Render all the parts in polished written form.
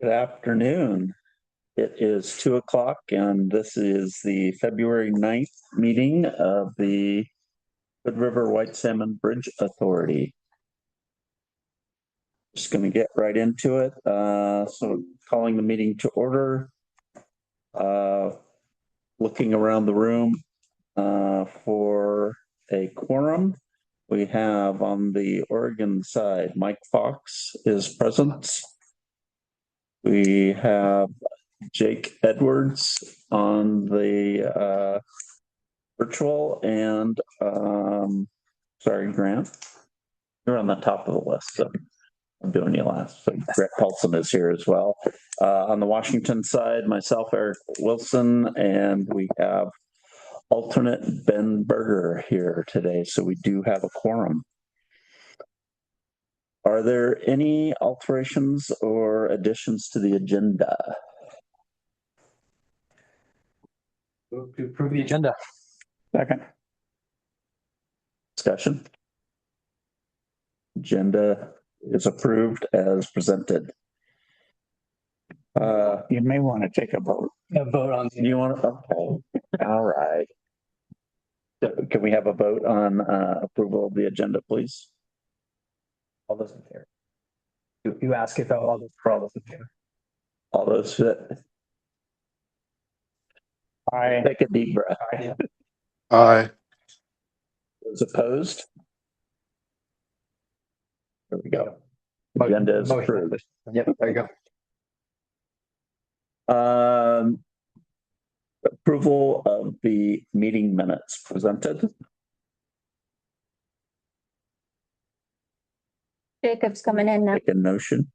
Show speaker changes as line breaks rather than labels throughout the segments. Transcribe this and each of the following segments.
Good afternoon. It is 2:00 and this is the February 9th meeting of the Hood River White Salmon Bridge Authority. Just going to get right into it. So calling the meeting to order. Looking around the room for a quorum. We have on the Oregon side, Mike Fox is present. We have Jake Edwards on the virtual and sorry, Grant, you're on the top of the list, so I'm doing you last. So Grant Paulson is here as well. On the Washington side, myself, Eric Wilson, and we have alternate Ben Berger here today. So we do have a quorum. Are there any alterations or additions to the agenda?
Move to approve the agenda.
Second. Discussion. Agenda is approved as presented.
You may want to take a vote.
Vote on.
You want to? Okay. All right. Can we have a vote on approval of the agenda, please?
All those in favor. You ask if all those for all those in favor.
All those that
Aye.
take a deep breath.
Yeah.
Aye.
Those opposed? There we go. Agenda is approved.
Yep, there you go.
Approval of the meeting minutes presented.
Jacob's coming in now.
Take a notion.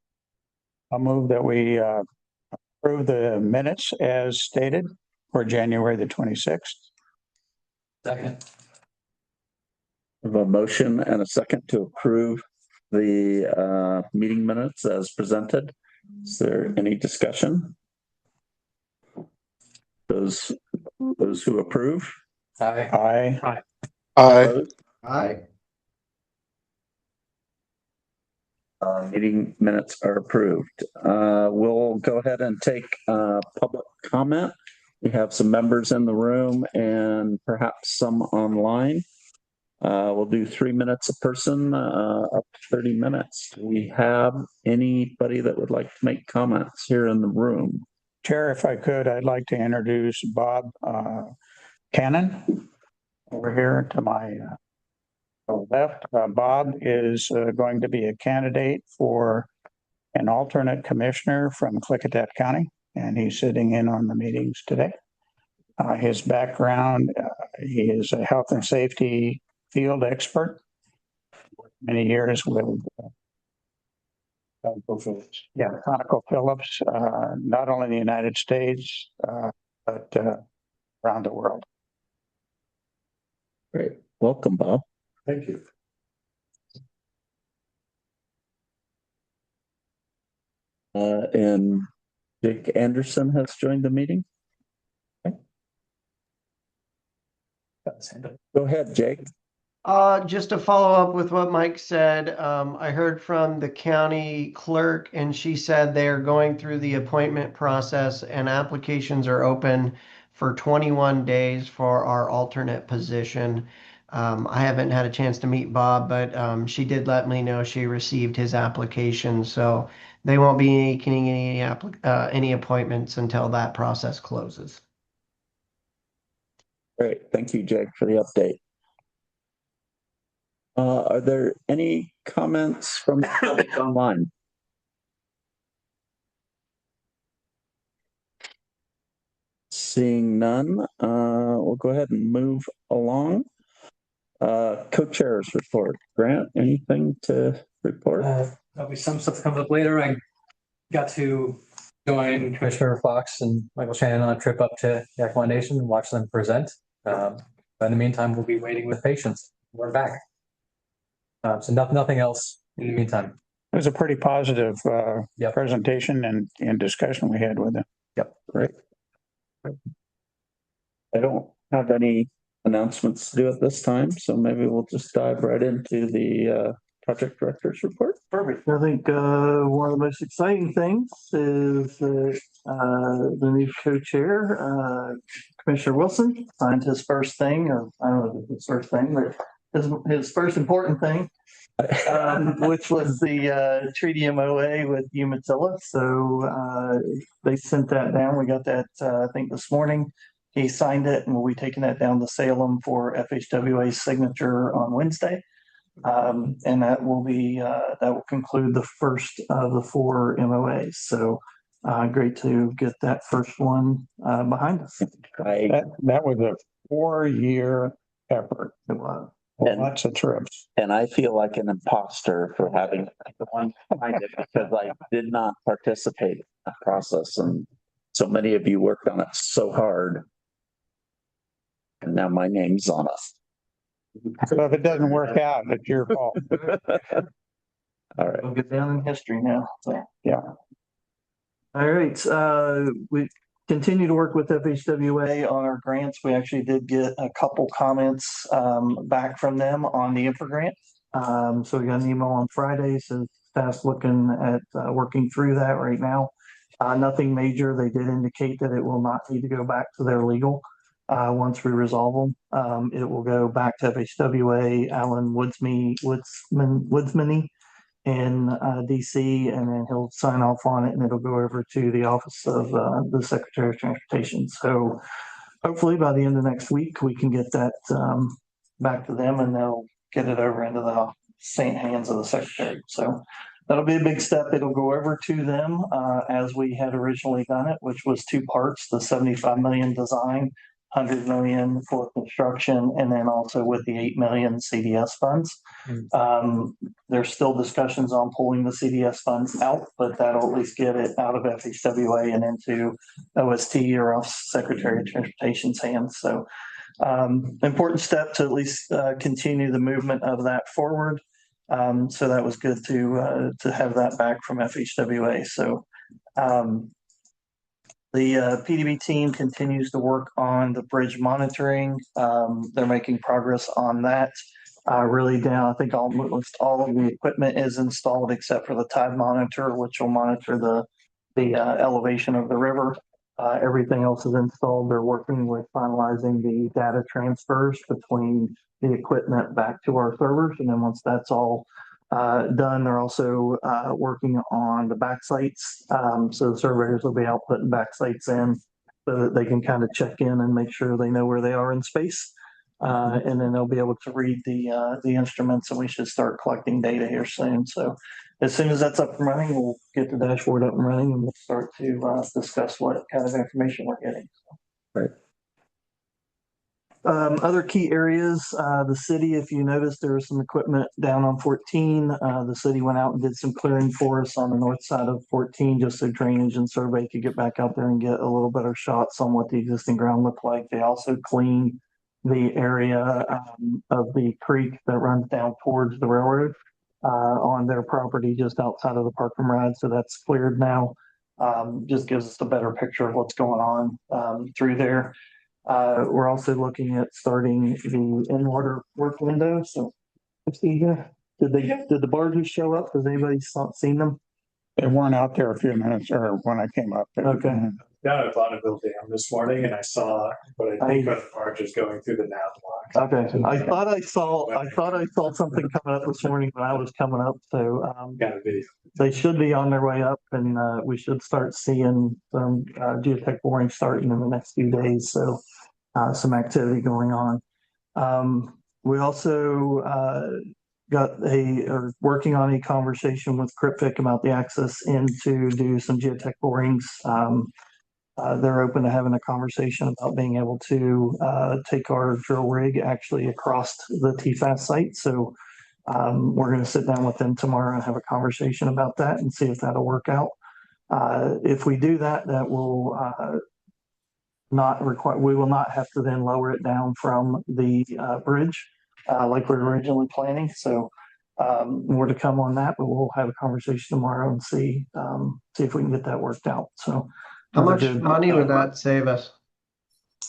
I'll move that we approve the minutes as stated for January the 26th.
Second.
We have a motion and a second to approve the meeting minutes as presented. Is there any discussion? Those who approve?
Aye.
Aye.
Aye.
Aye. Meeting minutes are approved. We'll go ahead and take public comment. We have some members in the room and perhaps some online. We'll do 3 minutes a person, up to 30 minutes. Do we have anybody that would like to make comments here in the room?
Chair, if I could, I'd like to introduce Bob Cannon over here to my left. Bob is going to be a candidate for an alternate commissioner from Klickitat County, and he's sitting in on the meetings today. His background, he is a health and safety field expert, many years with ConocoPhillips, not only in the United States, but around the world.
Great. Welcome, Bob.
Thank you.
And Jake Anderson has joined the meeting. Okay. Go ahead, Jake.
Just to follow up with what Mike said, I heard from the county clerk and she said they're going through the appointment process and applications are open for 21 days for our alternate position. I haven't had a chance to meet Bob, but she did let me know she received his application. So they won't be making any appointments until that process closes.
Great. Thank you, Jake, for the update. Are there any comments from the public online? Seeing none, we'll go ahead and move along. Co-chairs report. Grant, anything to report?
There'll be some stuff comes up later. I got to join Commissioner Fox and Michael Shannon on a trip up to Yakima Nation and watch them present. But in the meantime, we'll be waiting with patience. We're back. So nothing else in the meantime.
It was a pretty positive presentation and discussion we had with them.
Yep. Great. I don't have any announcements to do at this time, so maybe we'll just dive right into the project director's report.
Perfect. I think one of the most exciting things is the new co-chair, Commissioner Wilson, signed his first thing, or I don't know if it's his first thing, but his first important thing, which was the treaty MOA with Umatilla. So they sent that down. We got that I think this morning. He signed it, and we'll be taking that down to Salem for FHWA's signature on Wednesday. And that will conclude the first of the 4 MOAs. So great to get that first one behind us.
That was a 4-year effort.
It was.
Lots of trips.
And I feel like an imposter for having the one behind it because I did not participate in that process. And so many of you worked on it so hard. And now my name's on it.
So if it doesn't work out, it's your fault.
All right.
We'll get down in history now. So.
Yeah.
All right. We continue to work with FHWA on our grants. We actually did get a couple comments back from them on the infra grant. So we got an email on Friday. So staff's looking at working through that right now. Nothing major. They did indicate that it will not need to go back to their legal. Once we resolve them, it will go back to FHWA, Alan Woodsmany in DC, and then he'll sign off on it, and it'll go over to the office of the Secretary of Transportation. So hopefully by the end of next week, we can get that back to them, and they'll get it over into the hands of the Secretary. So that'll be a big step. It'll go over to them as we had originally done it, which was 2 parts: the $75 million design, $100 million for construction, and then also with the $8 million CDS funds. There's still discussions on pulling the CDS funds out, but that'll at least get it out of FHWA and into OST or Office Secretary of Transportation's hands. So important step to at least continue the movement of that forward. So that was good to have that back from FHWA. So the PDB team continues to work on the bridge monitoring. They're making progress on that. Really down, I think almost all of the equipment is installed except for the tide monitor, which will monitor the elevation of the river. Everything else is installed. They're working with finalizing the data transfers between the equipment back to our servers. And then once that's all done, they're also working on the back sites. So the surveyors will be out putting back sites in so that they can kind of check in and make sure they know where they are in space. And then they'll be able to read the instruments, and we should start collecting data here soon. So as soon as that's up and running, we'll get the dashboard up and running, and we'll start to discuss what kind of information we're getting.
Right.
Other key areas, the city, if you notice, there was some equipment down on 14. The city went out and did some clearing for us on the north side of 14, just so drainage and survey could get back out there and get a little better shots on what the existing ground looked like. They also cleaned the area of the creek that runs down towards the railroad on their property just outside of the park and ride. So that's cleared now. Just gives us a better picture of what's going on through there. We're also looking at starting the in-water work window. So let's see here. Did the barges show up? Has anybody seen them?
They weren't out there a few minutes or when I came up.
Okay.
Down at Bonneville Dam this morning, and I saw what I think of the barges going through the nav lock.
Okay. I thought I saw something coming up this morning when I was coming up. So
Got a video.
they should be on their way up, and we should start seeing some geotech boring starting in the next few days. So some activity going on. We also are working on a conversation with CryptVic about the access in to do some geotech borings. They're open to having a conversation about being able to take our drill rig actually across the TFAS site. So we're going to sit down with them tomorrow and have a conversation about that and see if that'll work out. If we do that, that will we will not have to then lower it down from the bridge like we were originally planning. So more to come on that, but we'll have a conversation tomorrow and see if we can get that worked out. So
how much money would that save us?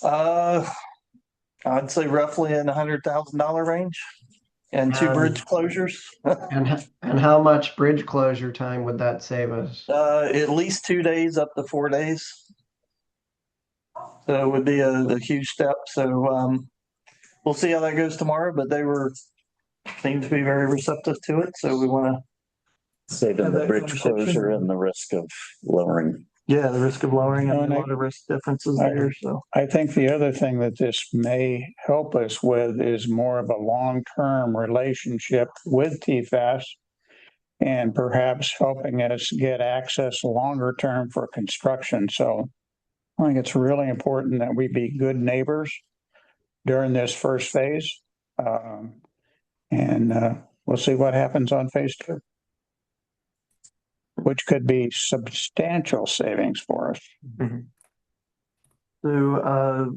I'd say roughly in $100,000 range. and two
Um,
bridge closures.
And how much bridge closure time would that save us?
At least 2 days up to 4 days. So it would be a huge step. So we'll see how that goes tomorrow, but they seem to be very receptive to it. So we want to
Saving
have
the
that
bridge
conversation.
closure and the risk of lowering.
Yeah, the risk of lowering and
And
a lot of risk differences there. So
I think the other thing that this may help us with is more of a long-term relationship with TFAS and perhaps helping us get access longer term for construction. So I think it's really important that we be good neighbors during this first phase. And we'll see what happens on phase 2, which could be substantial savings for us.
So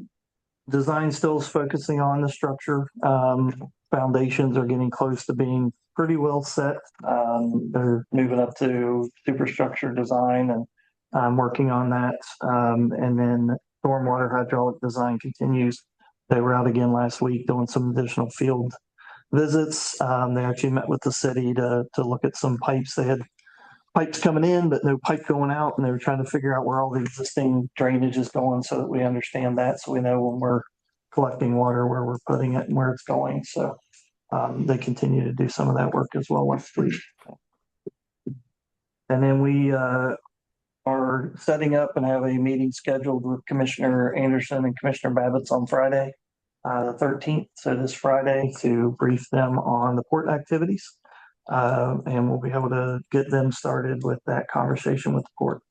design still is focusing on the structure. Foundations are getting close to being pretty well set. They're moving up to superstructure design, and I'm working on that. And then stormwater hydraulic design continues. They were out again last week doing some additional field visits. They actually met with the city to look at some pipes. They had pipes coming in, but no pipe going out, and they were trying to figure out where all the existing drainage is going so that we understand that, so we know when we're collecting water, where we're putting it and where it's going. So they continue to do some of that work as well last week. And then we are setting up and have a meeting scheduled with Commissioner Anderson and Commissioner Babbitts on Friday, the 13th. So this Friday, to brief them on the port activities. And we'll be able to get them started with that conversation with the port.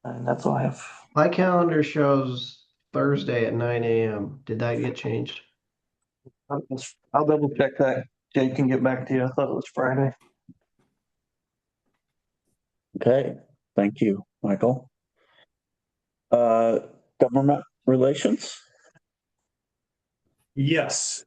And that's all I have.
My calendar shows Thursday at 9 a.m. Did that get changed?
I'll double check that. Jake can get back to you. I thought it was Friday.
Okay, thank you, Michael. Government relations?
Yes,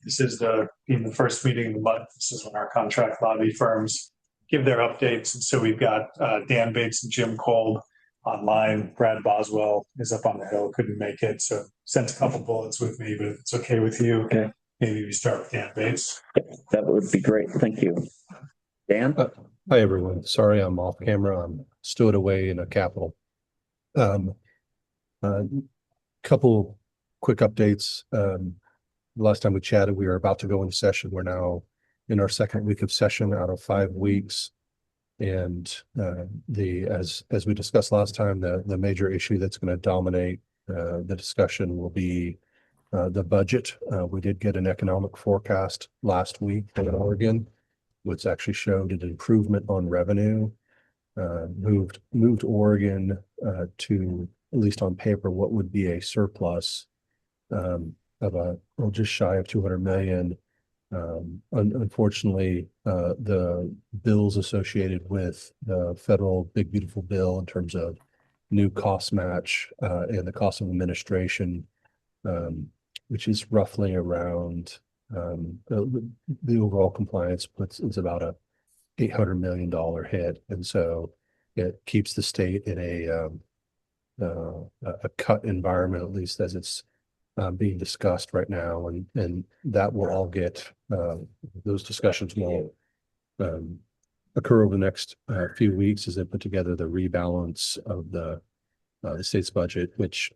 this is being the first meeting of the month. This is when our contract lobby firms give their updates. And so we've got Dan Bates and Jim Kolb online. Brad Boswell is up on the hill, couldn't make it. So sent a couple bullets with me, but if it's okay with you.
Okay.
Maybe we start with Dan Bates.
That would be great. Thank you. Dan?
Hi, everyone. Sorry, I'm off camera. I'm stowed away in a Capitol. Couple quick updates. Last time we chatted, we were about to go into session. We're now in our second week of session out of 5 weeks. And as we discussed last time, the major issue that's going to dominate the discussion will be the budget. We did get an economic forecast last week in Oregon, which actually showed an improvement on revenue. Moved Oregon to, at least on paper, what would be a surplus of just shy of 200 million. Unfortunately, the bills associated with the federal Big Beautiful Bill in terms of new cost match and the cost of administration, which is roughly around the overall compliance is about a $800 million hit. And so it keeps the state in a cut environment, at least as it's being discussed right now. And that will all get, those discussions will occur over the next few weeks as they put together the rebalance of the state's budget, which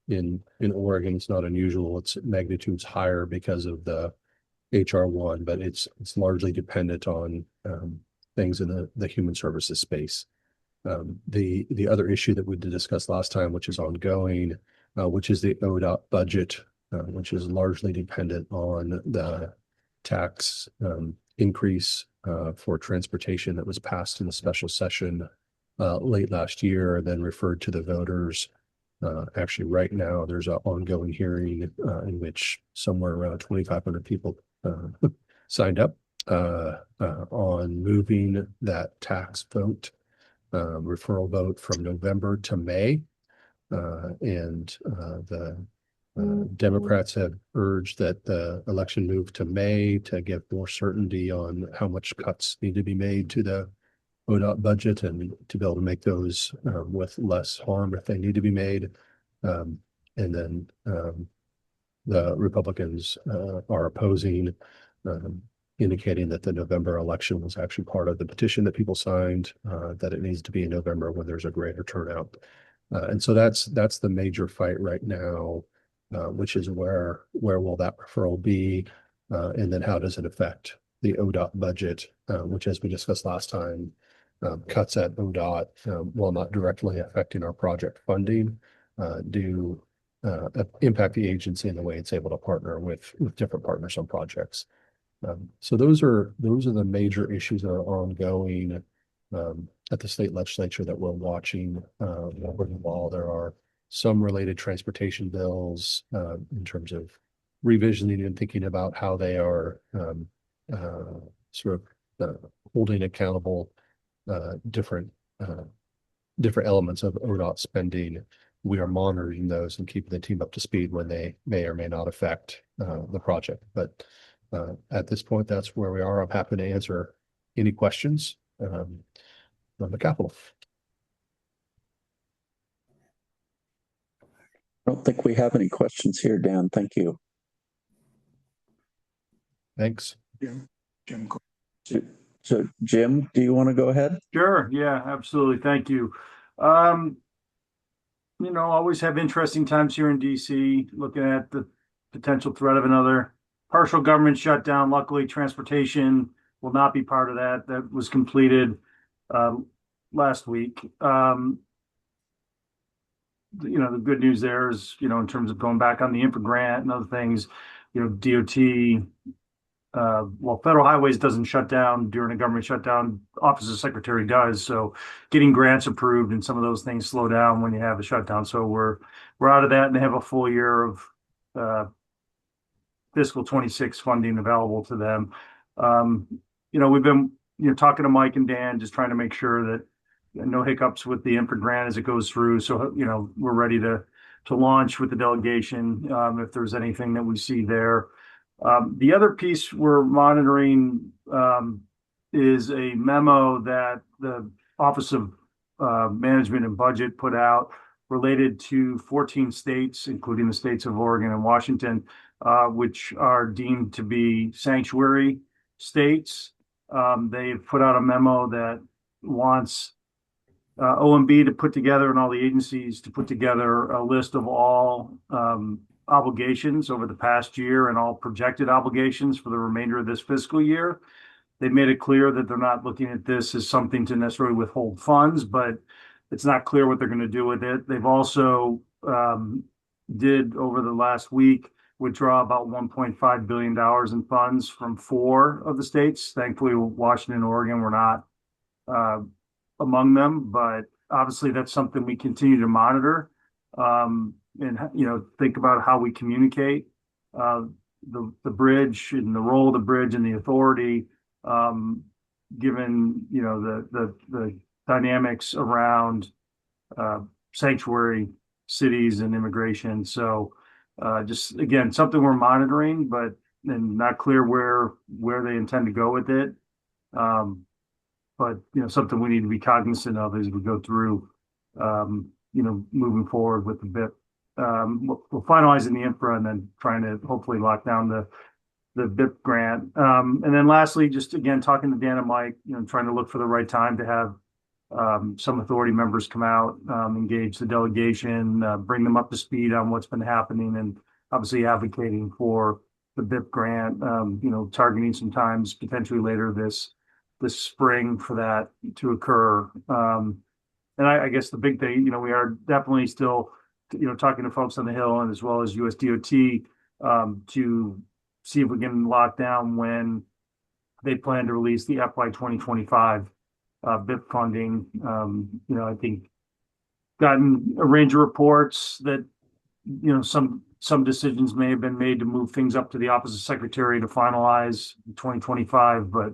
in Oregon, it's not unusual. It's magnitudes higher because of the HR1, but it's largely dependent on things in the human services space. The other issue that we did discuss last time, which is ongoing, which is the ODOT budget, which is largely dependent on the tax increase for transportation that was passed in a special session late last year, then referred to the voters. Actually, right now, there's an ongoing hearing in which somewhere around 2,500 people signed up on moving that tax vote, referral vote from November to May. And the Democrats have urged that the election move to May to give more certainty on how much cuts need to be made to the ODOT budget and to be able to make those with less harm if they need to be made. And then the Republicans are opposing, indicating that the November election was actually part of the petition that people signed, that it needs to be in November when there's a greater turnout. And so that's the major fight right now, which is where will that referral be? And then how does it affect the ODOT budget, which, as we discussed last time, cuts at ODOT, while not directly affecting our project funding, do impact the agency in the way it's able to partner with different partners on projects. So those are the major issues that are ongoing at the state legislature that we're watching over the wall. There are some related transportation bills in terms of revisioning and thinking about how they are sort of holding accountable different elements of ODOT spending. We are monitoring those and keeping the team up to speed when they may or may not affect the project. But at this point, that's where we are. I'm happy to answer any questions on the capital.
I don't think we have any questions here, Dan. Thank you.
Thanks.
Jim.
So Jim, do you want to go ahead?
Sure. Yeah, absolutely. Thank you. Always have interesting times here in DC, looking at the potential threat of another partial government shutdown. Luckily, transportation will not be part of that. That was completed last week. The good news there is, in terms of going back on the infra grant and other things, DOT, Federal Highways doesn't shut down during a government shutdown. Office of Secretary does. So getting grants approved and some of those things slow down when you have a shutdown. So we're out of that, and they have a full year of fiscal 26 funding available to them. We've been talking to Mike and Dan, just trying to make sure that no hiccups with the infra grant as it goes through. So we're ready to launch with the delegation if there's anything that we see there. The other piece we're monitoring is a memo that the Office of Management and Budget put out related to 14 states, including the states of Oregon and Washington, which are deemed to be sanctuary states. They've put out a memo that wants OMB to put together, and all the agencies to put together, a list of all obligations over the past year and all projected obligations for the remainder of this fiscal year. They made it clear that they're not looking at this as something to necessarily withhold funds, but it's not clear what they're going to do with it. They've also did over the last week withdraw about $1.5 billion in funds from 4 of the states. Thankfully, Washington and Oregon were not among them, but obviously that's something we continue to monitor. And think about how we communicate the bridge and the role of the bridge and the authority, given the dynamics around sanctuary cities and immigration. So just again, something we're monitoring, but and not clear where they intend to go with it. But something we need to be cognizant of as we go through moving forward with the BIP. We're finalizing the infra and then trying to hopefully lock down the BIP grant. And then lastly, just again, talking to Dan and Mike, trying to look for the right time to have some authority members come out, engage the delegation, bring them up to speed on what's been happening, and obviously advocating for the BIP grant, targeting some times potentially later this spring for that to occur. And I guess the big thing, we are definitely still, talking to folks on the Hill and as well as USDOT to see if we can lock down when they plan to release the FY 2025 BIP funding. I think gotten a range of reports that, some decisions may have been made to move things up to the Office of Secretary to finalize 2025, but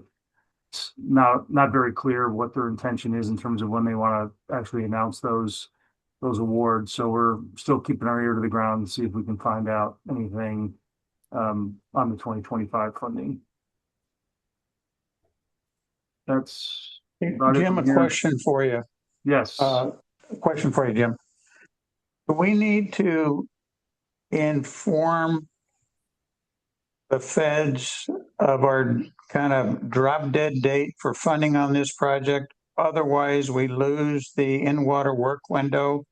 it's not very clear what their intention is in terms of when they want to actually announce those awards. So we're still keeping our ear to the ground to see if we can find out anything on the 2025 funding. That's
Jim, a question for you.
Yes.
A question for you, Jim. Do we need to inform the feds of our kind of drop dead date for funding on this project. Otherwise, we lose the in-water work window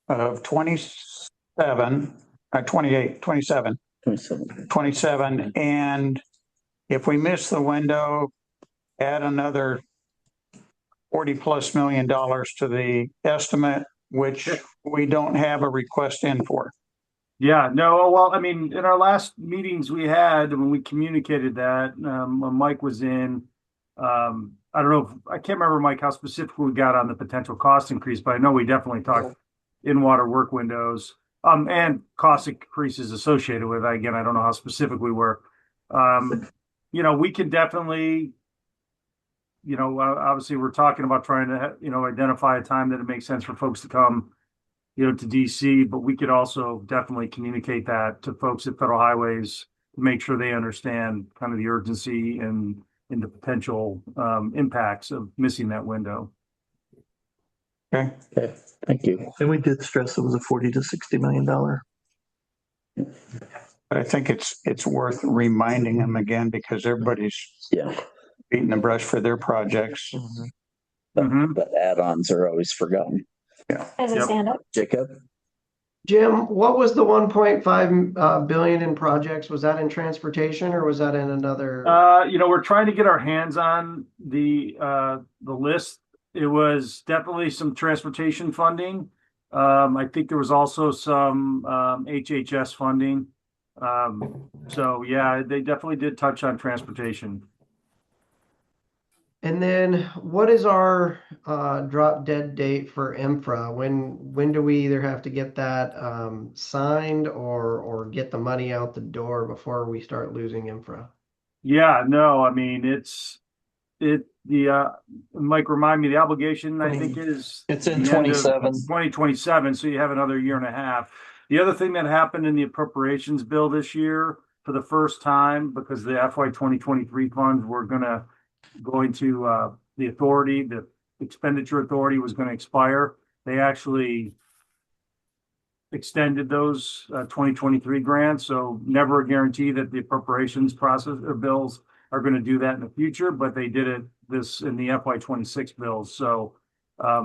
of 27, 28, 27,
27.
27. And if we miss the window, add another 40 plus $million to the estimate, which we don't have a request in for.
Yeah, no, well, I mean, in our last meetings we had, when we communicated that, when Mike was in, I don't know, I can't remember, Mike, how specifically we got on the potential cost increase, but I know we definitely talked in-water work windows, and cost increases associated with it. Again, I don't know how specific we were. We can definitely, obviously we're talking about trying to, identify a time that it makes sense for folks to come, to DC, but we could also definitely communicate that to folks at Federal Highways to make sure they understand kind of the urgency and the potential impacts of missing that window.
Okay.
Okay, thank you.
And we did stress it was a $40 to $60 million.
But I think it's worth reminding them again because everybody's
Yeah,
beating the brush for their projects.
but add-ons are always forgotten.
As a
Yep.
stand up.
Jacob?
Jim, what was the 1.5 billion in projects? Was that in transportation or was that in another?
We're trying to get our hands on the list. It was definitely some transportation funding. I think there was also some HHS funding. So yeah, they definitely did touch on transportation.
And then what is our drop dead date for infra? When do we either have to get that signed or get the money out the door before we start losing infra?
Yeah, no, I mean Mike, remind me, the obligation I think is
It's in
the end of
27.
2027, so you have another year and a half. The other thing that happened in the appropriations bill this year for the first time, because the FY 2023 funds were going to the authority, the expenditure authority was going to expire. They actually extended those 2023 grants. So never a guarantee that the appropriations process or bills are going to do that in the future, but they did this in the FY 26 bills. So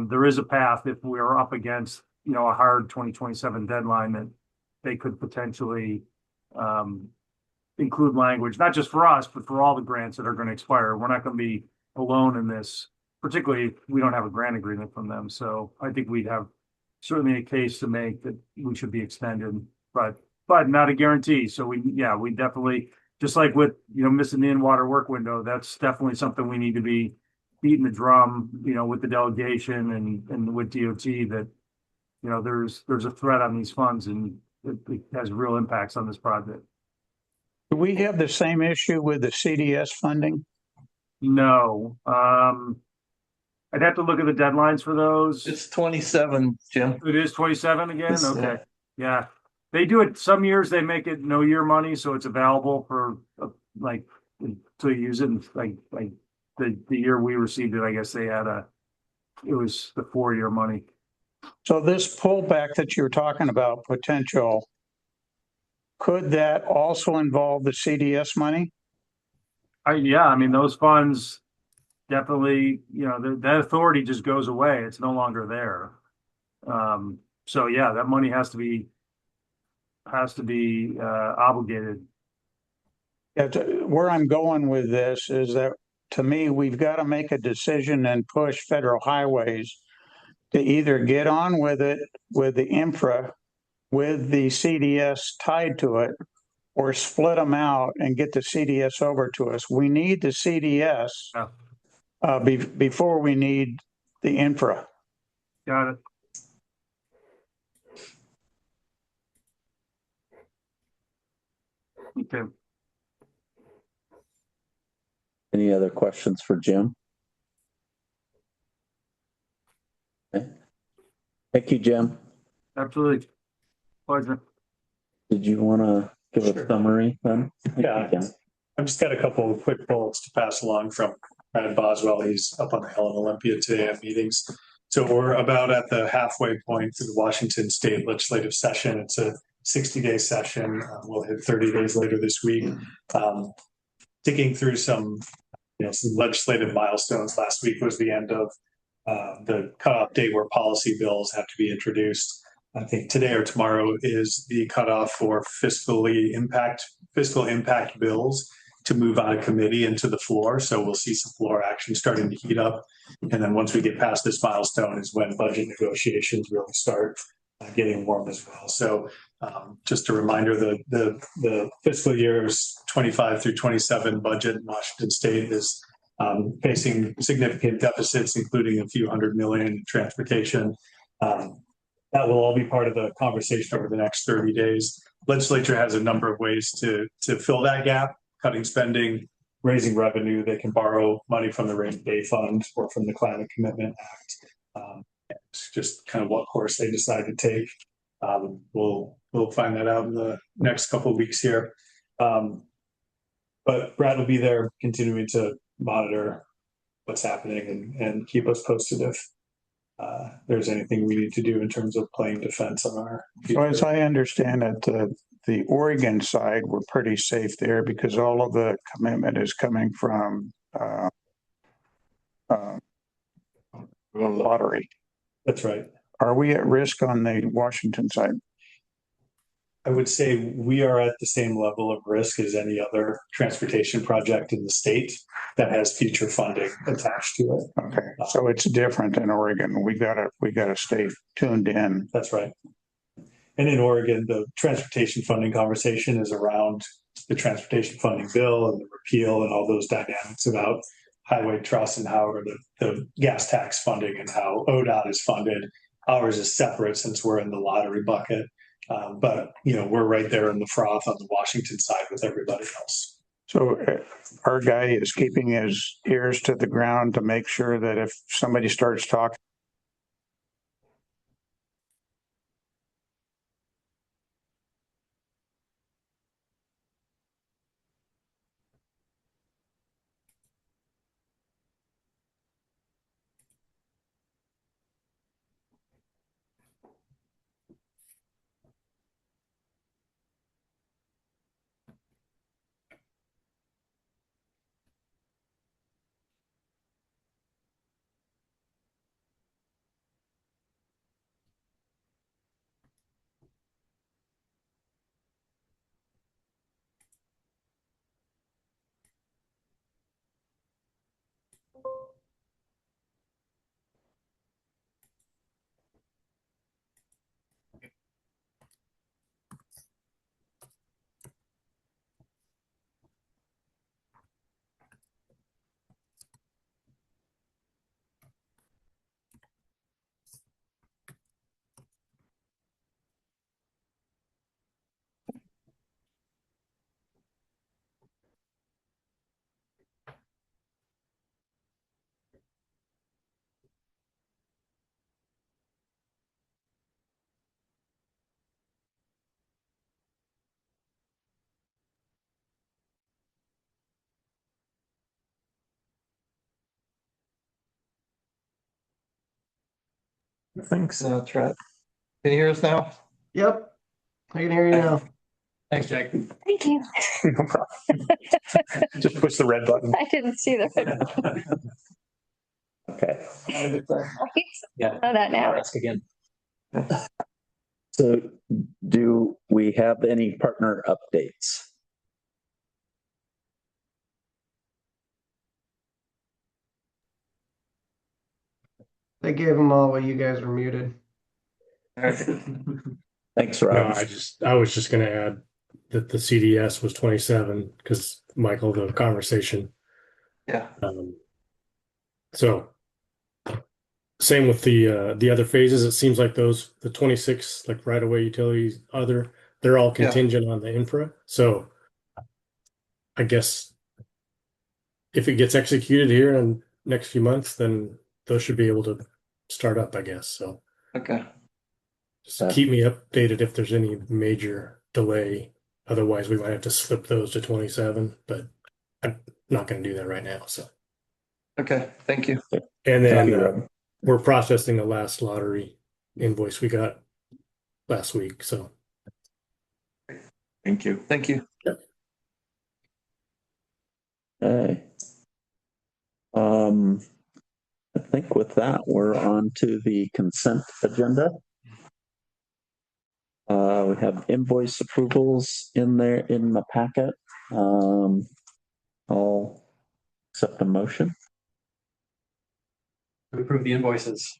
there is a path if we're up against, a hard 2027 deadline that they could potentially include language, not just for us, but for all the grants that are going to expire. We're not going to be alone in this, particularly if we don't have a grant agreement from them. So I think we'd have certainly a case to make that we should be extended, but not a guarantee. So we definitely, just like with, missing the in-water work window, that's definitely something we need to be beating the drum, with the delegation and with DOT that, there's a threat on these funds and it has real impacts on this project.
Do we have the same issue with the CDS funding?
No, I'd have to look at the deadlines for those.
It's 27, Jim.
It is 27 again?
It's,
Okay. Yeah. They do it, some years they make it no year money, so it's available for to use it. Like the year we received it, I guess they had it was the 4-year money.
So this pullback that you're talking about, potential, could that also involve the CDS money?
I mean, those funds definitely, that authority just goes away. It's no longer there. So yeah, that money has to be obligated.
Yeah, where I'm going with this is that, to me, we've got to make a decision and push Federal Highways to either get on with it with the infra, with the CDS tied to it, or split them out and get the CDS over to us. We need the CDS before we need the infra.
Got it. Okay.
Any other questions for Jim? Okay. Thank you, Jim.
Absolutely. Pleasure.
Did you want to give a summary then?
Yeah. I've just got a couple of quick bullets to pass along from Brad Boswell. He's up on the Hill in Olympia today at meetings. So we're about at the halfway point to the Washington State legislative session. It's a 60-day session. We'll hit 30 days later this week. Digging through some legislative milestones. Last week was the end of the cutoff date where policy bills have to be introduced. I think today or tomorrow is the cutoff for fiscal impact bills to move out of committee into the floor. So we'll see some floor action starting to heat up. And then once we get past this milestone is when budget negotiations really start getting warm as well. So just a reminder, the fiscal years 25 through 27 budget in Washington State is facing significant deficits, including a few hundred million in transportation. That will all be part of the conversation over the next 30 days. Legislature has a number of ways to fill that gap, cutting spending, raising revenue. They can borrow money from the Rainy Day Fund or from the Climate Commitment Act. It's just kind of what course they decide to take. We'll find that out in the next couple of weeks here. But Brad will be there continuing to monitor what's happening and keep us posted if there's anything we need to do in terms of playing defense on our.
So as I understand it, the Oregon side, we're pretty safe there because all of the commitment is coming from the lottery.
That's right.
Are we at risk on the Washington side?
I would say we are at the same level of risk as any other transportation project in the state that has future funding attached to it.
Okay, so it's different in Oregon. We gotta stay tuned in.
That's right. And in Oregon, the transportation funding conversation is around the transportation funding bill and the repeal and all those dynamics about highway trust and how the gas tax funding and how ODOT is funded. Ours is separate since we're in the lottery bucket. But we're right there in the froth on the Washington side with everybody else.
So our guy is keeping his ears to the ground to make sure that if somebody starts talking.
Thanks, Trent. Can you hear us now?
Yep, I can hear you now.
Thanks, Jake.
Thank you.
No problem. Just push the red button.
I didn't see the red button.
Okay.
Right?
Yeah.
Know that now.
Ask again.
So do we have any partner updates?
They gave them all while you guys were muted.
Thanks,
No,
Rob.
I was just gonna add that the CDS was 27 because Michael, the conversation.
Yeah.
So same with the other phases. It seems like the 26 like right away utilities, they're all contingent on the infra. So I guess if it gets executed here in next few months, then those should be able to start up, I guess. So
Okay.
just keep me updated if there's any major delay. Otherwise, we might have to slip those to 27, but I'm not going to do that right now. So,
Okay. Thank you.
and
Thank you,
then
Rob.
we're processing the last lottery invoice we got last week. So
Thank you.
Thank you.
Okay. I think with that, we're on to the consent agenda. We have invoice approvals in there in the packet. I'll accept a motion.
To approve the invoices.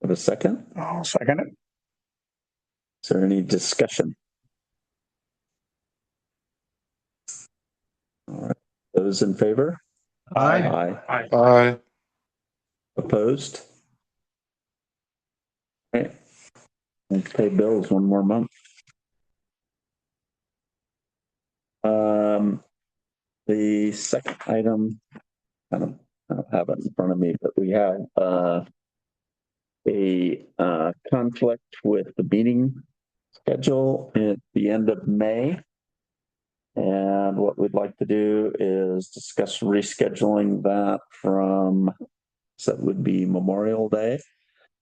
Have a second?
I'll second it.
Is there any discussion? All right. Those in favor?
Aye.
Aye.
Aye.
Opposed? Okay. Let's pay bills one more month. The second item, I don't have it in front of me, but we have a conflict with the meeting schedule at the end of May. And what we'd like to do is discuss rescheduling that from, so that would be Memorial Day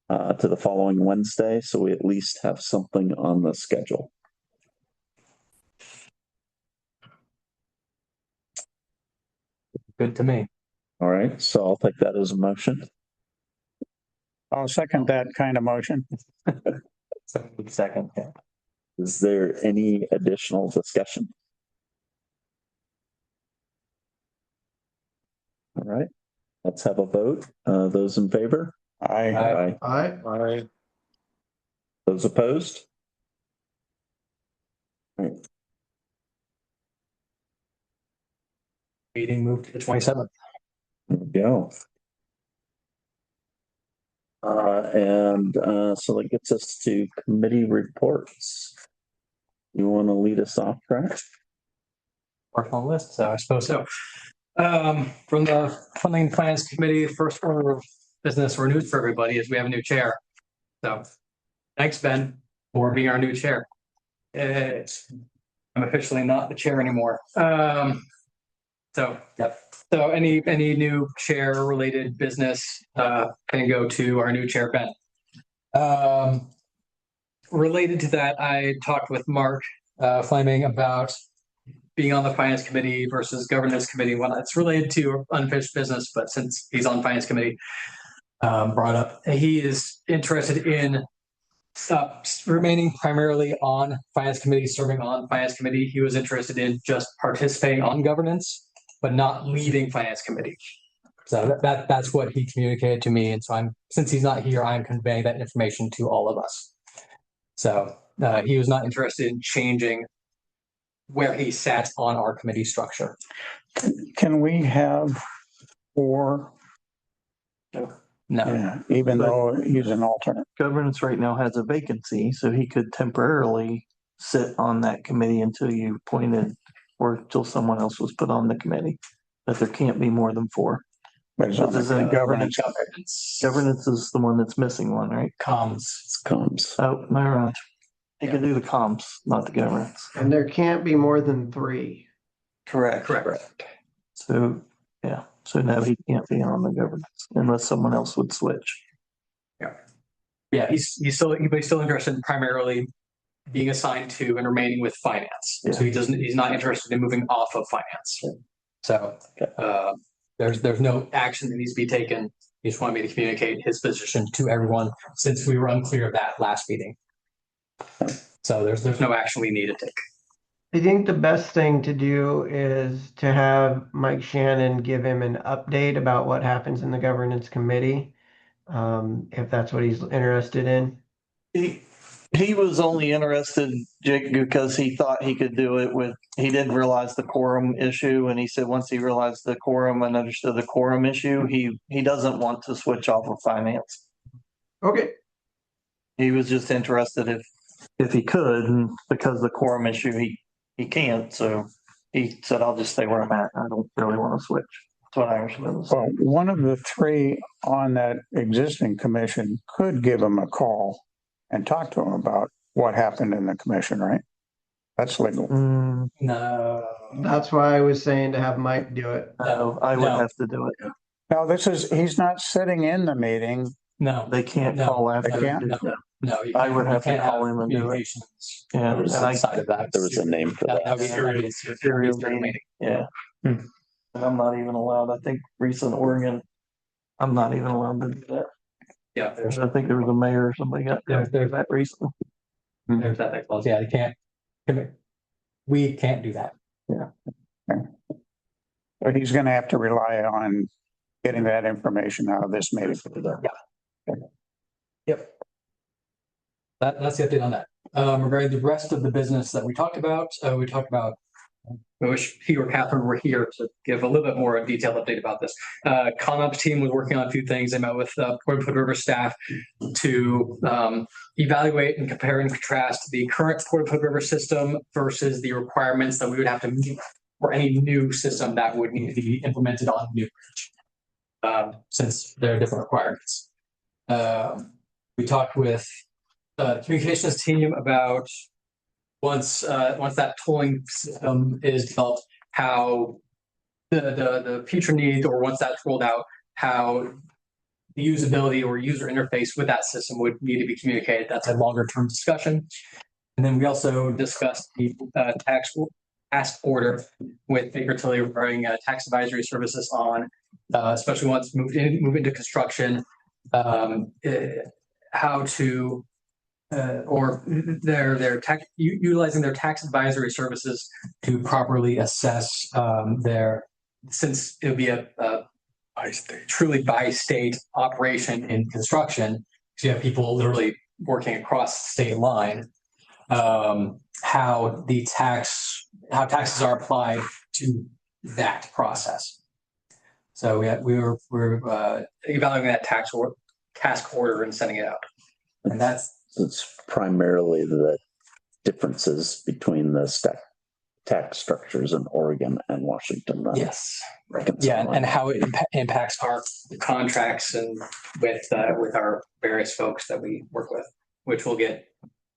to the following Wednesday. So we at least have something on the schedule.
Good to me.
All right, so I'll take that as a motion.
I'll second that kind of motion.
Second. Yeah.
Is there any additional discussion? All right, let's have a vote. Those in favor?
Aye.
Aye.
Aye.
Those opposed? All right.
Meeting moved to the 27th.
There we go. So that gets us to committee reports. You want to lead us off, Trash?
Work on the list, so I suppose so. From the Funding and Finance Committee, the first order of business or news for everybody is we have a new chair. So thanks, Ben, for being our new chair. I'm officially not the chair anymore. Yep. So any new chair related business can go to our new chair, Ben. Related to that, I talked with Mark Fleming about being on the finance committee versus governance committee. Well, it's related to unfinished business, but since he's on finance committee, brought up, he is interested in remaining primarily on finance committee, serving on finance committee. He was interested in just participating on governance, but not leaving finance committee. So that's what he communicated to me. And so since he's not here, I'm conveying that information to all of us. So he was not interested in changing where he sat on our committee structure.
Can we have 4?
No.
Yeah, even though he's an alternate.
Governance right now has a vacancy, so he could temporarily sit on that committee until you appointed or until someone else was put on the committee. But there can't be more than 4.
But it's on
This is
the
in
governance.
Governance is the one that's missing one, right?
Comms.
It's comms.
Oh, my right. He can do the comms, not the governance.
And there can't be more than 3.
Correct. So, yeah. So no, he can't be on the governance unless someone else would switch.
Yeah, he's still interested in primarily being assigned to and remaining with finance.
Yeah.
So he's not interested in moving off of finance. Yeah. So there's no action that needs to be taken. He just wanted me to communicate his position to everyone since we were unclear of that last meeting. So there's no action we need to take.
I think the best thing to do is to have Mike Shannon give him an update about what happens in the governance committee, if that's what he's interested in.
He was only interested, Jake, because he thought he could do it he didn't realize the quorum issue. And he said, once he realized the quorum and understood the quorum issue, he doesn't want to switch off of finance.
Okay.
He was just interested if he could, and because the quorum issue, he can't. So he said, I'll just stay where I'm at. I don't really want to switch. That's what I understood.
Well, one of the 3 on that existing commission could give him a call and talk to him about what happened in the commission, right? That's legal.
No.
That's why I was saying to have Mike do it.
No, I would have to do it.
Now, he's not sitting in the meeting.
No,
They can't
No,
call after.
they can't?
no, you
I
can't-
would
you
have to
can't
call him and do it.
communications
Yeah, and I,
outside of that.
There was a name for that.
That'd be serial
serial
meeting.
meeting, yeah.
Hmm.
And I'm not even allowed, I think recent Oregon, I'm not even allowed to do that.
Yeah,
I think there was a mayor or somebody got
There's
that recently.
there's that clause. Yeah, you can't. We can't do that.
But he's gonna have to rely on getting that information out of this meeting.
Yep. That's the update on that. Regarding the rest of the business that we talked about, I wish he or Catherine were here to give a little bit more detailed update about this. ConOps team was working on a few things. They met with Port Hood River staff to evaluate and compare and contrast the current Port Hood River system versus the requirements that we would have to meet for any new system that would need to be implemented on New Bridge, since there are different requirements. We talked with the communications team about once that tolling system is developed, how the future needs, or once that's rolled out, how the usability or user interface with that system would need to be communicated. That's a longer term discussion. And then we also discussed the task order with Baker Tilly regarding tax advisory services on, especially once move into construction, how to or their utilizing their tax advisory services to properly assess since it would be a truly by state operation in construction, because you have people literally working across the state line, how taxes are applied to that process. So we're evaluating that task order and sending it out, and
It's primarily the differences between the tax structures in Oregon and Washington.
yes,
reconciling.
yeah, and how it impacts our contracts and with our various folks that we work with, which will get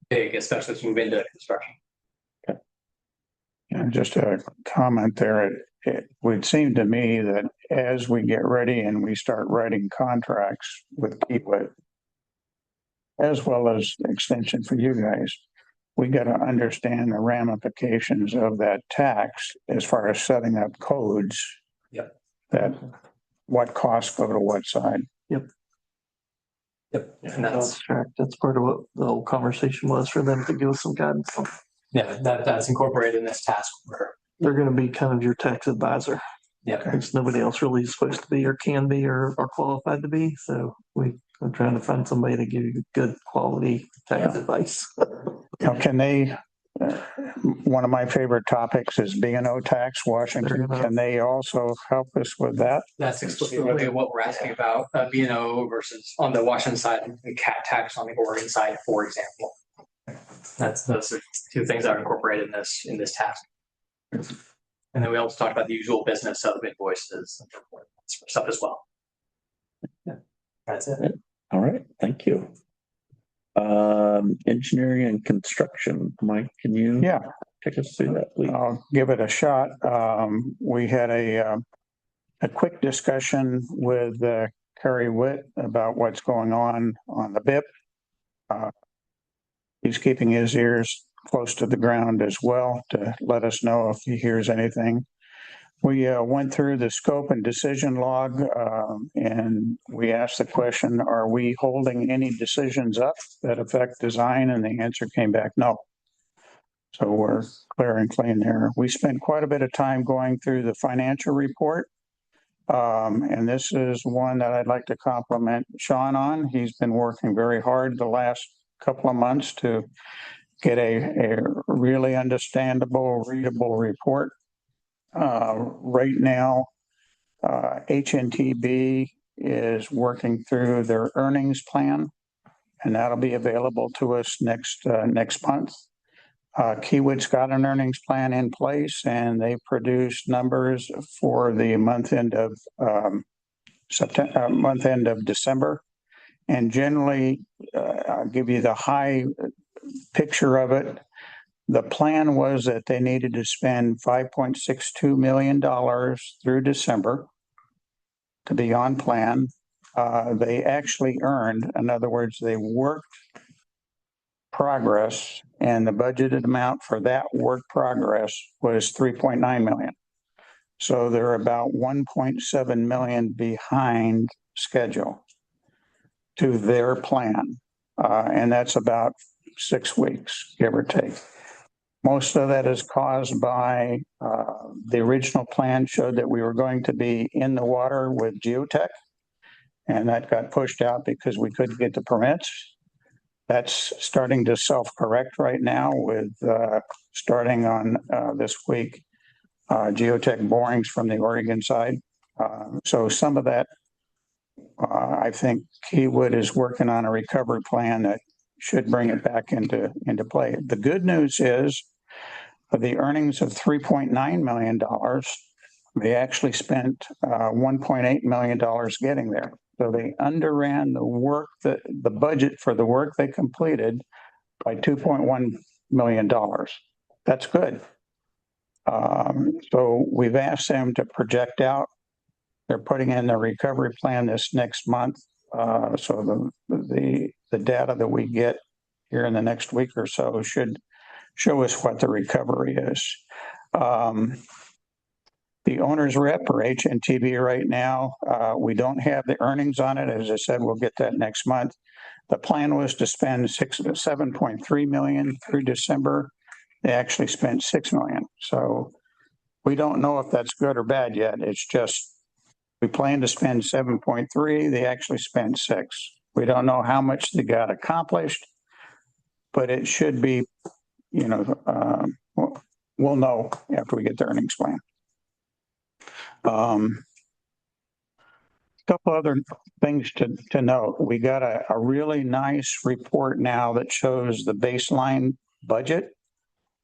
big, especially as we move into construction.
And just a comment there, it would seem to me that as we get ready and we start writing contracts with Kiewit, as well as extension for you guys, we got to understand the ramifications of that tax as far as setting up codes.
Yep.
That what costs go to what side.
Yep. And
That's part of what the whole conversation was for them to give us some guidance on.
Yeah, that's incorporated in this task order.
They're going to be kind of your tax advisor.
Yeah.
Because nobody else really is supposed to be or can be or qualified to be. So I'm trying to find somebody to give you good quality tax advice.
Now, can they, one of my favorite topics is B&O tax, Washington. Can they also help us with that?
That's explicitly what we're asking about, B&O versus on the Washington side and CAT tax on the Oregon side, for example. Those are two things that are incorporated in this task. And then we also talked about the usual business of invoices and stuff as well. Yeah, that's it.
All right, thank you. Engineering and construction, Mike, can you take us through that, please?
I'll give it a shot. We had a quick discussion with Kerry Witt about what's going on the BIP. He's keeping his ears close to the ground as well to let us know if he hears anything. We went through the scope and decision log, and we asked the question, are we holding any decisions up that affect design? And the answer came back, no. So we're clear and clean there. We spent quite a bit of time going through the financial report. And this is one that I'd like to compliment Sean on. He's been working very hard the last couple of months to get a really understandable, readable report. Right now, HNTB is working through their earnings plan, and that'll be available to us next month. Kiewit's got an earnings plan in place, and they produced numbers for the month end of December. And generally, I'll give you the high picture of it. The plan was that they needed to spend $5.62 million through December to be on plan. they actually earned, in other words, they worked progress, and the budgeted amount for that work progress was 3.9 million. So they're about 1.7 million behind schedule to their plan. And that's about 6 weeks, give or take. Most of that is caused by the original plan showed that we were going to be in the water with geotech, and that got pushed out because we couldn't get the permits. That's starting to self-correct right now with starting on this week, geotech borings from the Oregon side. So some of that, I think Keywood is working on a recovery plan that should bring it back into play. The good news is the earnings of $3.9 million, they actually spent $1.8 million getting there. So they underran the work, the budget for the work they completed by $2.1 million. That's good. So we've asked them to project out. They're putting in their recovery plan this next month. So the data that we get here in the next week or so should show us what the recovery is. The owner's rep or HNTB right now, we don't have the earnings on it. As I said, we'll get that next month. The plan was to spend 7.3 million through December. They actually spent 6 million. So we don't know if that's good or bad yet. It's just we plan to spend 7.3. They actually spent 6. We don't know how much they got accomplished, but it should be, we'll know after we get the earnings plan. Couple other things to note. We got a really nice report now that shows the baseline budget.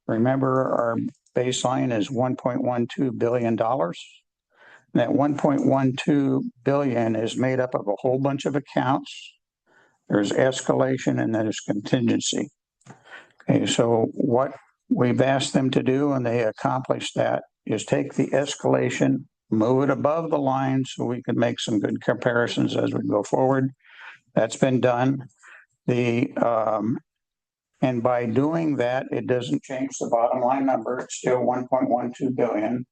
Remember, our baseline is $1.12 billion. That 1.12 billion is made up of a whole bunch of accounts. There's escalation and there's contingency. Okay, so what we've asked them to do, and they accomplished that, is take the escalation, move it above the line so we can make some good comparisons as we go forward. That's been done. And by doing that, it doesn't change the bottom line number. It's still 1.12 billion.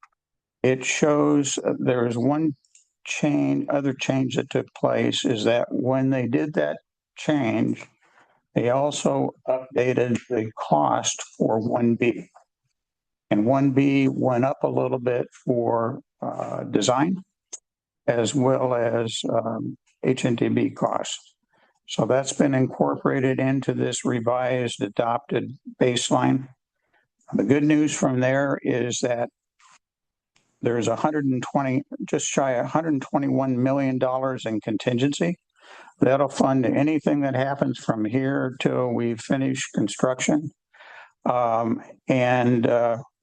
It shows there is one other change that took place is that when they did that change, they also updated the cost for 1B. And 1B went up a little bit for design as well as HNTB costs. So that's been incorporated into this revised adopted baseline. The good news from there is that there's just shy of $121 million in contingency. That'll fund anything that happens from here till we finish construction. And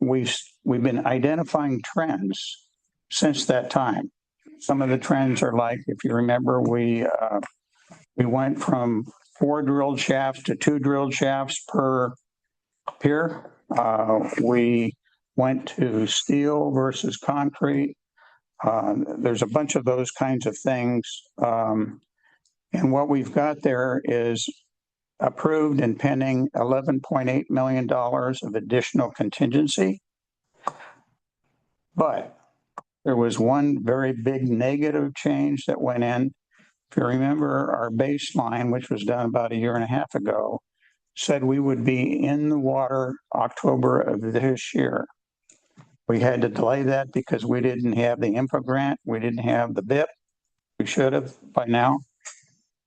we've been identifying trends since that time. Some of the trends are like, if you remember, we went from 4 drilled shafts to 2 drilled shafts per pier. We went to steel versus concrete. There's a bunch of those kinds of things. And what we've got there is approved and pending $11.8 million of additional contingency. But there was one very big negative change that went in. If you remember, our baseline, which was done about a year and a half ago, said we would be in the water October of this year. We had to delay that because we didn't have the info grant. We didn't have the BIP. We should have by now.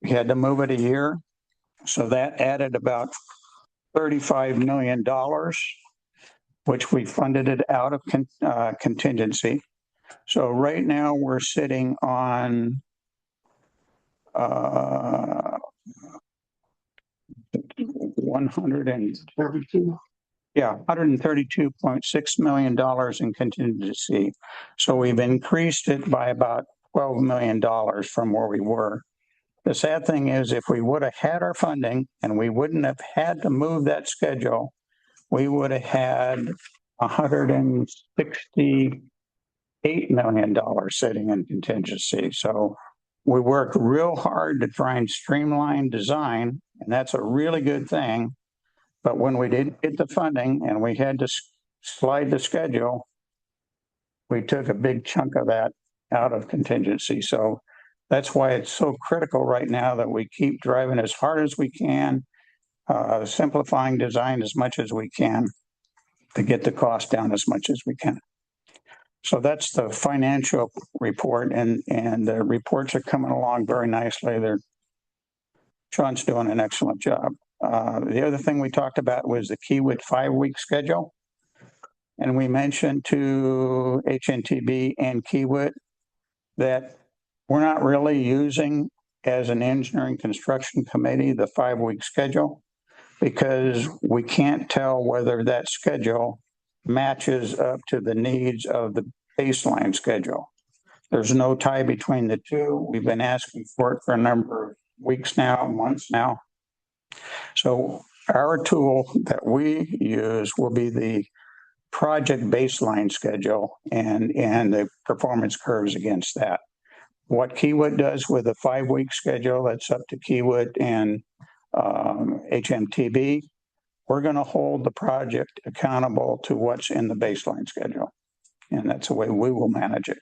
We had to move it a year. So that added about $35 million, which we funded it out of contingency. So right now we're sitting on 132. Yeah, $132.6 million in contingency. So we've increased it by about $12 million from where we were. The sad thing is, if we would have had our funding and we wouldn't have had to move that schedule, we would have had $168 million sitting in contingency. So we worked real hard to try and streamline design, and that's a really good thing. But when we didn't get the funding and we had to slide the schedule, we took a big chunk of that out of contingency. So that's why it's so critical right now that we keep driving as hard as we can, simplifying design as much as we can to get the cost down as much as we can. So that's the financial report, and the reports are coming along very nicely. Sean's doing an excellent job. The other thing we talked about was the Kiewit 5-week schedule. And we mentioned to HNTB and Kiewit that we're not really using as an engineering construction committee the 5-week schedule because we can't tell whether that schedule matches up to the needs of the baseline schedule. There's no tie between the two. We've been asking for it for a number of weeks now, months now. So our tool that we use will be the project baseline schedule and the performance curves against that. What Kiewit does with a 5-week schedule, that's up to Kiewit and HMTB. We're going to hold the project accountable to what's in the baseline schedule. And that's the way we will manage it.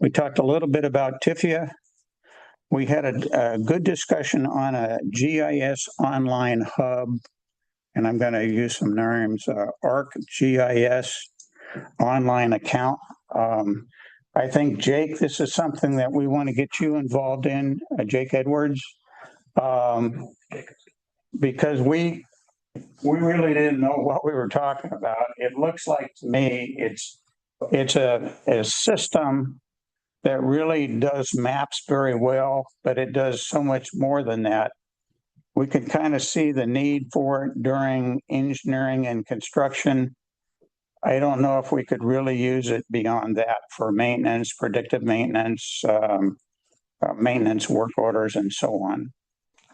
We talked a little bit about TIFIA. We had a good discussion on a GIS online hub, and I'm going to use some names, ArcGIS online account. I think, Jake, this is something that we want to get you involved in, Jake Edwards, because we really didn't know what we were talking about. It looks like to me it's a system that really does maps very well, but it does so much more than that. We can kind of see the need for it during engineering and construction. I don't know if we could really use it beyond that for maintenance, predictive maintenance, maintenance work orders, and so on.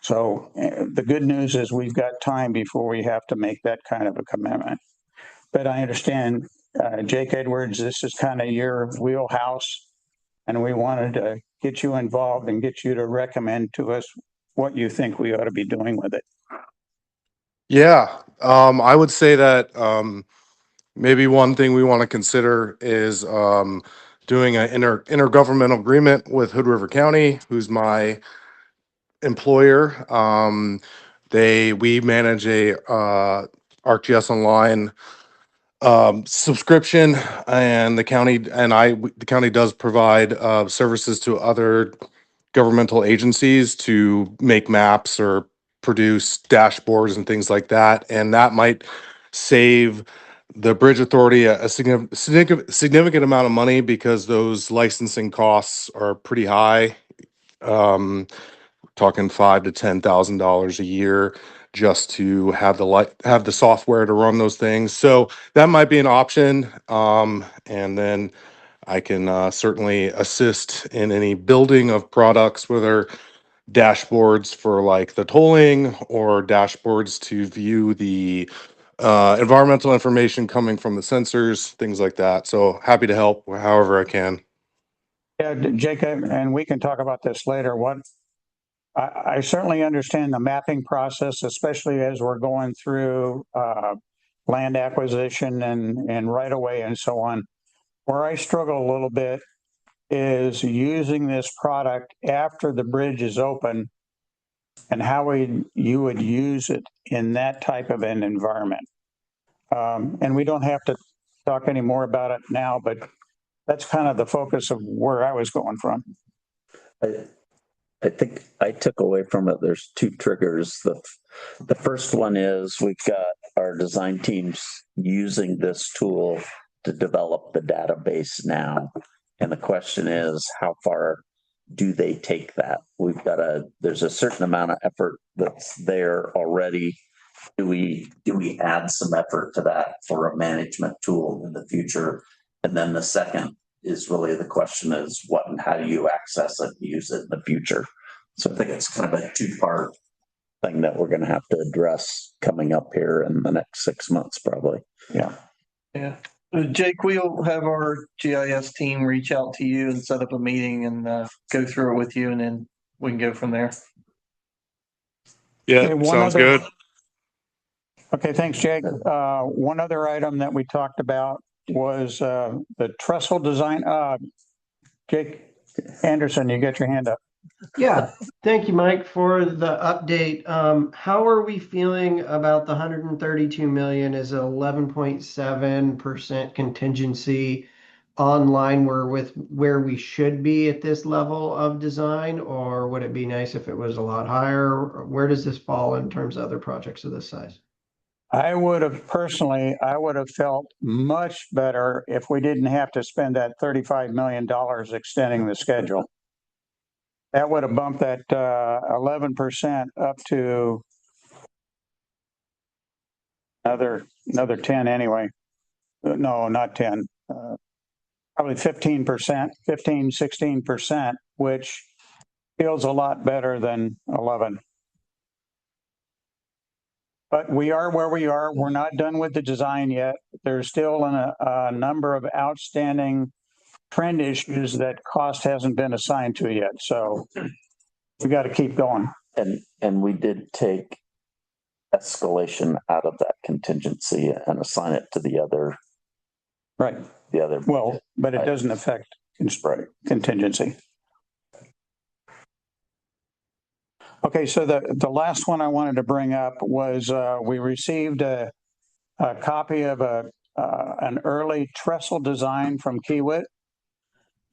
So the good news is we've got time before we have to make that kind of a commitment. But I understand, Jake Edwards, this is kind of your wheelhouse, and we wanted to get you involved and get you to recommend to us what you think we ought to be doing with it.
Yeah, I would say that maybe one thing we want to consider is doing an intergovernmental agreement with Hood River County, who's my employer. We manage a ArcGIS Online subscription, and the county does provide services to other governmental agencies to make maps or produce dashboards and things like that, and that might save the bridge authority a significant amount of money because those licensing costs are pretty high. Talking $5,000 to $10,000 a year just to have the software to run those things. So that might be an option. And then I can certainly assist in any building of products, whether dashboards for like the tolling or dashboards to view the environmental information coming from the sensors, things like that. So happy to help however I can.
Yeah, Jacob, and we can talk about this later. I certainly understand the mapping process, especially as we're going through land acquisition and right of way and so on. Where I struggle a little bit is using this product after the bridge is open and how you would use it in that type of an environment. And we don't have to talk any more about it now, but that's kind of the focus of where I was going from.
I think I took away from it, there's two triggers. The first one is we've got our design teams using this tool to develop the database now. And the question is, how far do they take that? There's a certain amount of effort that's there already. Do we add some effort to that for a management tool in the future? And then the second is really the question is what and how do you access it and use it in the future? So I think it's kind of a two-part thing that we're going to have to address coming up here in the next 6 months, probably.
Yeah.
Yeah.
Jake, we'll have our GIS team reach out to you and set up a meeting and go through it with you, and then we can go from there.
Yeah,
Okay, one
sounds
other-
good.
Okay, thanks, Jake. One other item that we talked about was the trestle design. Jake Anderson, you got your hand up.
Yeah, thank you, Mike, for the update. How are we feeling about the 132 million as 11.7% contingency online where we should be at this level of design, or would it be nice if it was a lot higher? Where does this fall in terms of other projects of this size?
I would have felt much better if we didn't have to spend that $35 million extending the schedule. That would have bumped that 11% up to another 10 anyway. No, not 10. Probably 15%, 15, 16%, which feels a lot better than 11. But we are where we are. We're not done with the design yet. There's still a number of outstanding trend issues that cost hasn't been assigned to yet. So we got to keep going.
And we did take escalation out of that contingency and assign it to the other.
Right.
The other.
Well, but it doesn't affect contingency. Okay, so the last one I wanted to bring up was we received a copy of an early trestle design from Kiewit.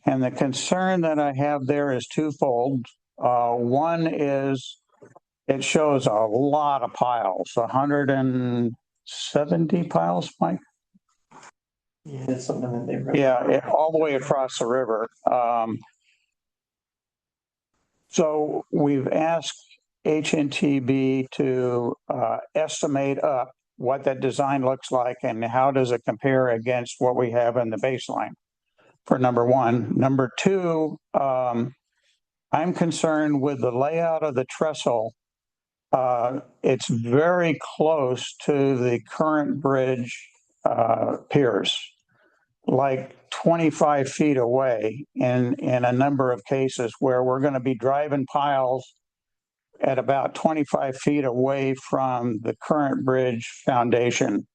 And the concern that I have there is twofold. One is it shows a lot of piles, 170 piles, Mike?
Yeah, something in there.
Yeah, all the way across the river. So we've asked HNTB to estimate up what that design looks like and how does it compare against what we have in the baseline, for number one. Number two, I'm concerned with the layout of the trestle. It's very close to the current bridge piers, like 25 feet away in a number of cases where we're going to be driving piles at about 25 feet away from the current bridge foundation.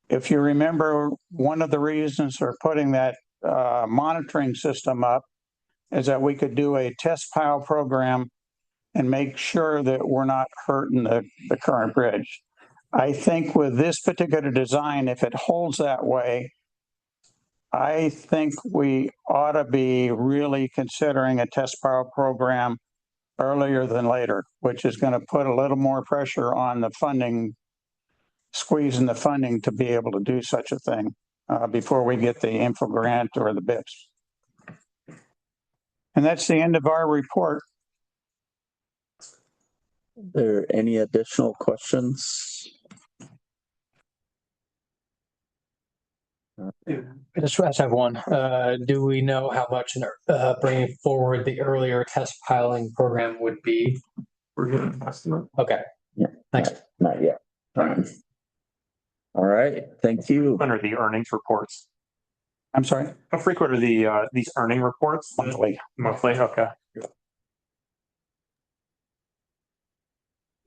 If you remember, one of the reasons for putting that monitoring system up is that we could do a test pile program and make sure that we're not hurting the current bridge. I think with this particular design, if it holds that way, I think we ought to be really considering a test pile program earlier than later, which is going to put a little more pressure on the funding, squeezing the funding to be able to do such a thing before we get the info grant or the BIPs. And that's the end of our report.
Are there any additional questions?
I just have one. Do we know how much bringing forward the earlier test piling program would be?
We're getting an estimate.
Okay.
Yeah.
Thanks.
Not yet. All right. Thank you.
When are the earnings reports?
I'm sorry?
How frequent are these earning reports?
Monthly.
Monthly, okay.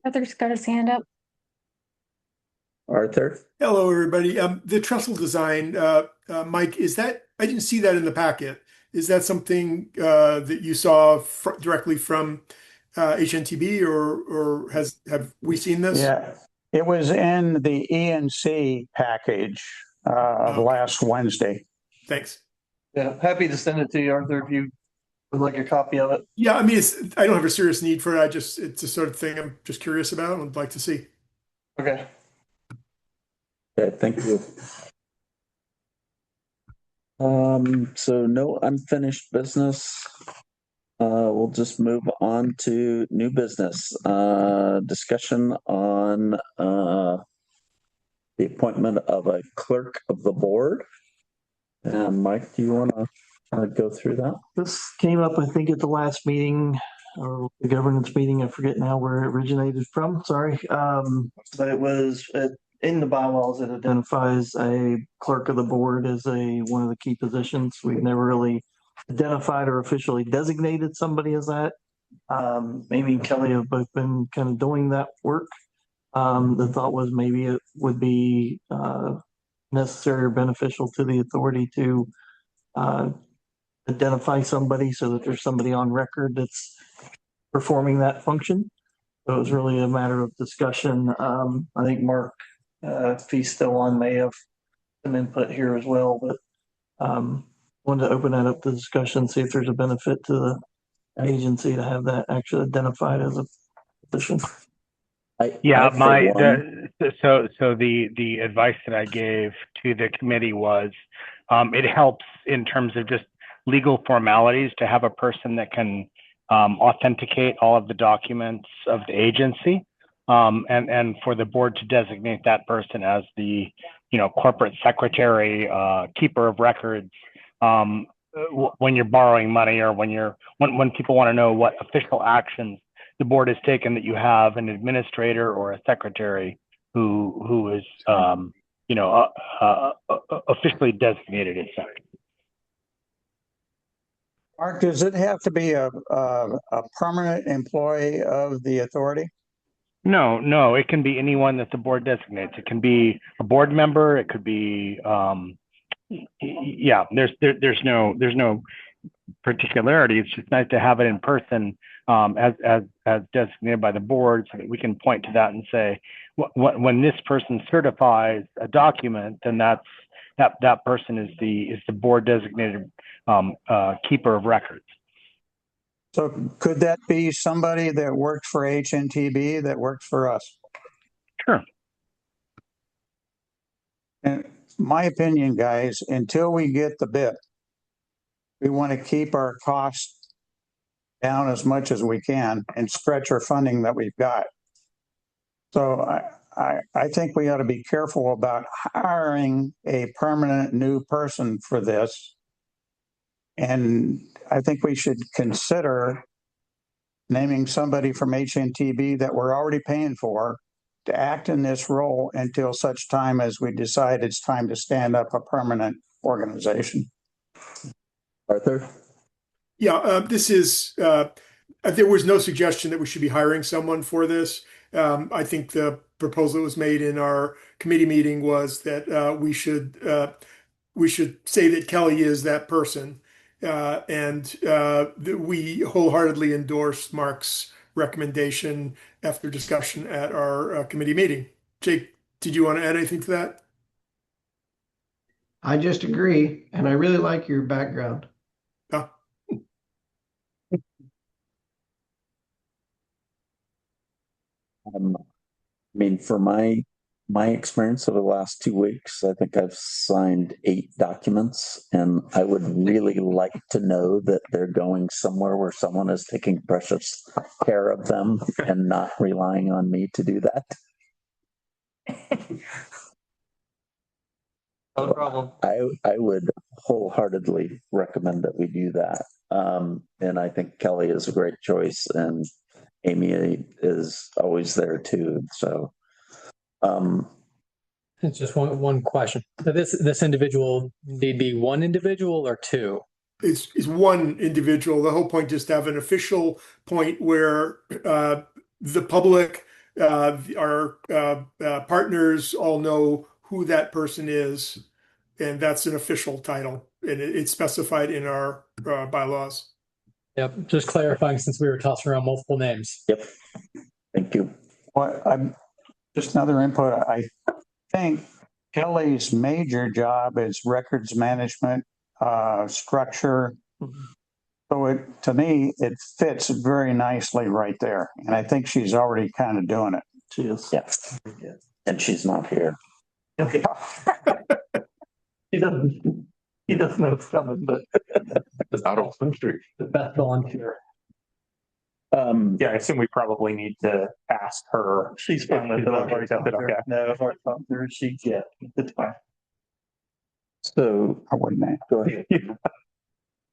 Arthur's got his hand up.
Arthur?
Hello, everybody. The trestle design, Mike, is that, I didn't see that in the packet. Is that something that you saw directly from HNTB or have we seen this?
Yeah, it was in the ENC package last Wednesday.
Thanks.
Yeah, happy to send it to you, Arthur, if you would like a copy of it.
Yeah, I mean, I don't have a serious need for it. It's the sort of thing I'm just curious about and would like to see.
Okay.
Okay, thank you. So no unfinished business. We'll just move on to new business. Discussion on the appointment of a clerk of the board. And Mike, do you want to go through that?
This came up, I think, at the last meeting or the governance meeting. I forget now where it originated from. Sorry. But it was at in the bylaws, it identifies a clerk of the board as one of the key positions. We've never really identified or officially designated somebody as that. Amy and Kelly have both been kind of doing that work. The thought was maybe it would be necessary or beneficial to the authority to identify somebody so that there's somebody on record that's performing that function. So it was really a matter of discussion. I think Mark, if he's still on, may have some input here as well, but wanted to open that up to discussion, see if there's a benefit to the agency to have that actually identified as a position.
Yeah,
So
the advice that I gave to the committee was it helps in terms of just legal formalities to have a person that can authenticate all of the documents of the agency, and for the board to designate that person as the corporate secretary, keeper of records, when you're borrowing money or when people want to know what official actions the board has taken, that you have an administrator or a secretary who is officially designated as such.
Mark, does it have to be a permanent employee of the authority?
No, it can be anyone that the board designates. It can be a board member. It could be, there's no particularity. It's just nice to have it in person, as designated by the board, so that we can point to that and say, when this person certifies a document, then that person is the board designated keeper of records.
So could that be somebody that worked for HNTB that worked for us?
Sure.
In my opinion, guys, until we get the bid, we want to keep our costs down as much as we can and stretch our funding that we've got. So I think we ought to be careful about hiring a permanent new person for this. And I think we should consider naming somebody from HNTB that we're already paying for to act in this role until such time as we decide it's time to stand up a permanent organization.
Arthur?
Yeah, this is, there was no suggestion that we should be hiring someone for this. I think the proposal that was made in our committee meeting was that we should say that Kelly is that person. That we wholeheartedly endorse Mark's recommendation after discussion at our committee meeting. Jake, did you want to add anything to that?
I just agree, and I really like your background.
For my experience over the last 2 weeks, I think I've signed 8 documents, and I would really like to know that they're going somewhere where someone is taking precious care of them and not relying on me to do that.
No problem.
I would wholeheartedly recommend that we do that. And I think Kelly is a great choice, and Amy is always there too. So,
it's just one question. This individual, they'd be one individual or two?
It's one individual. The whole point is to have an official point where the public, our partners all know who that person is, and that's an official title, and it's specified in our bylaws.
Yep, just clarifying since we were tossing around multiple names.
Yep. Thank you.
Well, just another input. I think Kelly's major job is records management, structure. So to me, it fits very nicely right there. And I think she's already kind of doing it.
She is.
Yeah. And she's not here.
Okay. He doesn't know it's coming, but
It's not on Spring Street.
The best volunteer.
Yeah, I assume we probably need to ask her.
she's fine with it.
I've already done it, okay.
No, I've already talked to her. It's fine.
So
I wouldn't ask.
go ahead.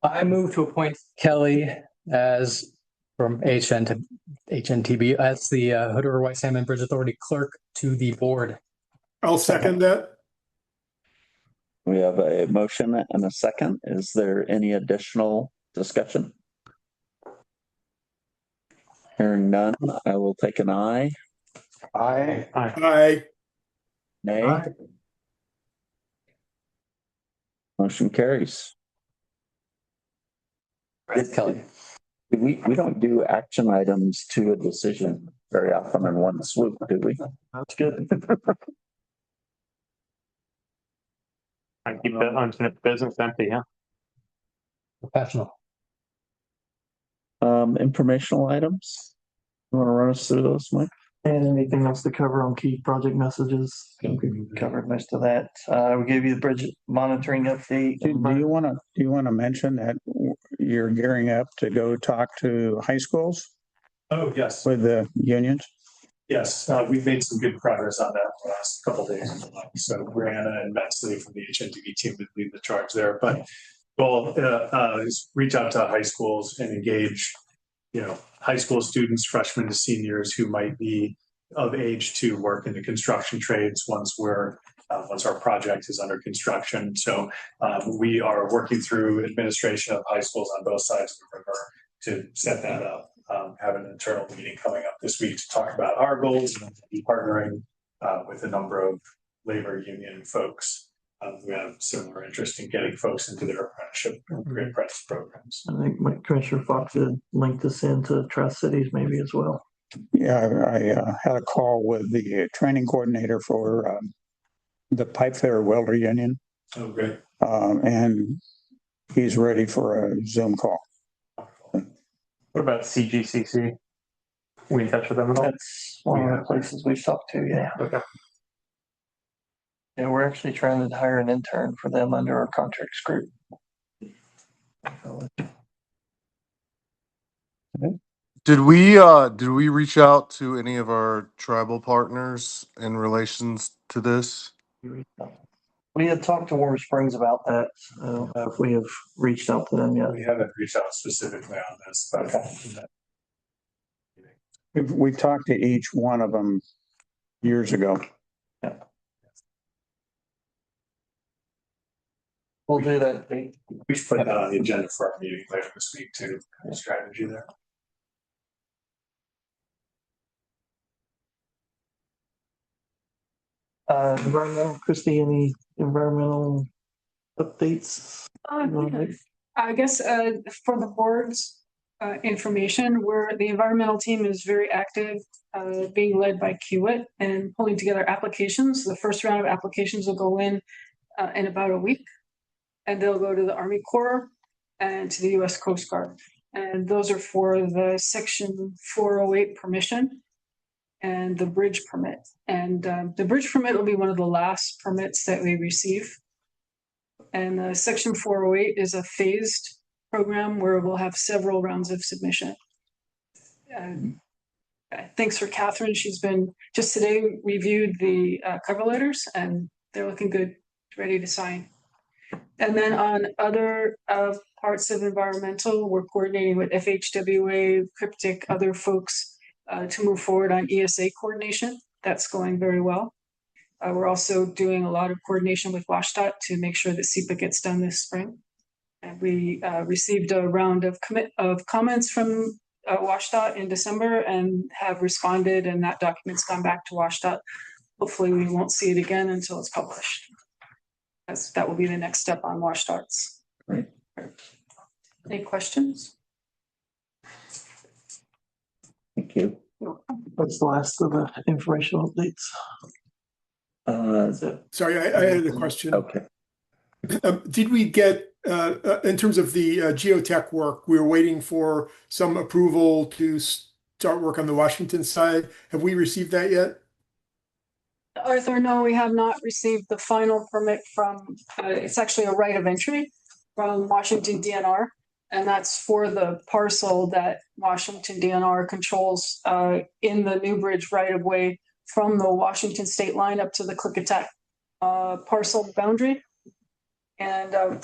I move to appoint Kelly as from HNTB as the Hood River White Salmon Bridge Authority clerk to the board.
I'll second that.
We have a motion and a second. Is there any additional discussion? Hearing none, I will take an aye.
Aye.
Aye.
Nay.
Aye.
Motion carries.
Kelly.
We don't do action items to a decision very often in one swoop, do we?
That's good.
I keep the unfinished business empty, huh?
Professional.
Informational items. You want to run us through those, Mike?
And anything else to cover on key project messages? I think we covered most of that. We gave you the bridge monitoring update.
Do you want to mention that you're gearing up to go talk to high schools
Oh, yes.
with the unions?
Yes, we've made some good progress on that the last couple of days. So Brianna and Metzley from the HNTV team would lead the charge there. But we'll reach out to high schools and engage, high school students, freshmen to seniors who might be of age to work in the construction trades once our project is under construction. So we are working through administration of high schools on both sides of the river to set that up. Have an internal meeting coming up this week to talk about our goals and be partnering with a number of labor union folks who have similar interest in getting folks into their apprenticeship apprentice programs.
I think Commissioner Fox had linked us into Trust Cities maybe as well.
Yeah, I had a call with the training coordinator for the pipe fitter welder union.
Oh, great.
And he's ready for a Zoom call.
What about CGCC? We in touch with them at all?
That's one of the places we've talked to, yeah.
Okay.
Yeah, we're actually trying to hire an intern for them under our contracts group.
Did we reach out to any of our tribal partners in relations to this?
We had talked to Warm Springs about that. I don't know if we have reached out to them yet.
We haven't reached out specifically on this, but
We talked to each one of them years ago.
Yeah. We'll do that.
we should put that on the agenda for our meeting later this week too. Kind of strategy there.
Environmental, Christie, any environmental updates?
I guess for the board's information, where the environmental team is very active, being led by Kiewit and pulling together applications. The first round of applications will go in about a week, and they'll go to the Army Corps and to the U.S. Coast Guard. And those are for the Section 408 permission and the bridge permit. And the bridge permit will be one of the last permits that we receive. And Section 408 is a phased program where we'll have several rounds of submission. Thanks for Catherine. She's been just today reviewed the cover letters and they're looking good, ready to sign. And then on other parts of environmental, we're coordinating with FHWA, Cryptic, other folks to move forward on ESA coordination. That's going very well. We're also doing a lot of coordination with WSDOT to make sure that SEPA gets done this spring. And we received a round of comments from WSDOT in December and have responded, and that document's gone back to WSDOT. Hopefully we won't see it again until it's published. That will be the next step on WSDOT's.
Right.
Any questions?
Thank you.
That's the last of the informational updates.
Sorry, I had a question.
Okay.
Did we get, in terms of the geotech work, we were waiting for some approval to start work on the Washington side. Have we received that yet?
Arthur, no, we have not received the final permit from, it's actually a right of entry from Washington DNR. And that's for the parcel that Washington DNR controls in the New Bridge right of way from the Washington state line up to the Klickitat parcel boundary. And